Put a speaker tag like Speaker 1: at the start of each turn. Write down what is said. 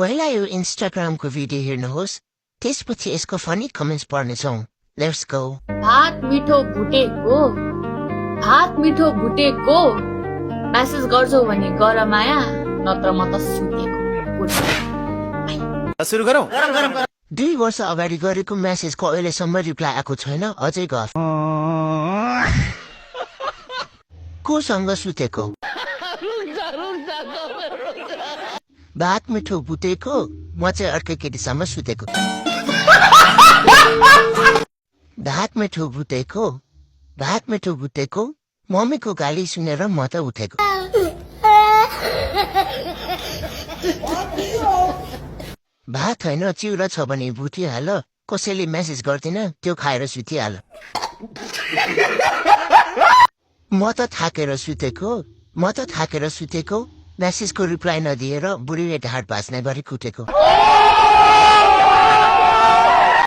Speaker 1: पहिला यो इन्स्टाग्रामको भिडियो हेर्नुहोस् त्यसपछि यसको फनी कमेन्ट्स पढ्नेछौँ लेट्स गो
Speaker 2: भात मिठो भुटेको मेसेज गर्छौ भने गर माया नत्र म त सुतेको
Speaker 3: सुरु गरौँ
Speaker 1: 2 वर्ष अगाडि गरेको मेसेजको अहिलेसम्म रिप्लाई आएको छैन अझै गर कोसँग सुतेको भात मिठो भुटेको म चाहिँ अर्कै केटीसँग सुतेको भात मिठो भुटेको मम्मीको गाली सुनेर म त उठेको भात होइन चिउरा छ भने भुटिहाल कसैले मेसेज गर्दिन त्यो खाएर सुतिहाल म त थाकेर सुतेको मेसेजको रिप्लाई नदिएर बुढीले ढाड भाँच्ने गरी कुटेको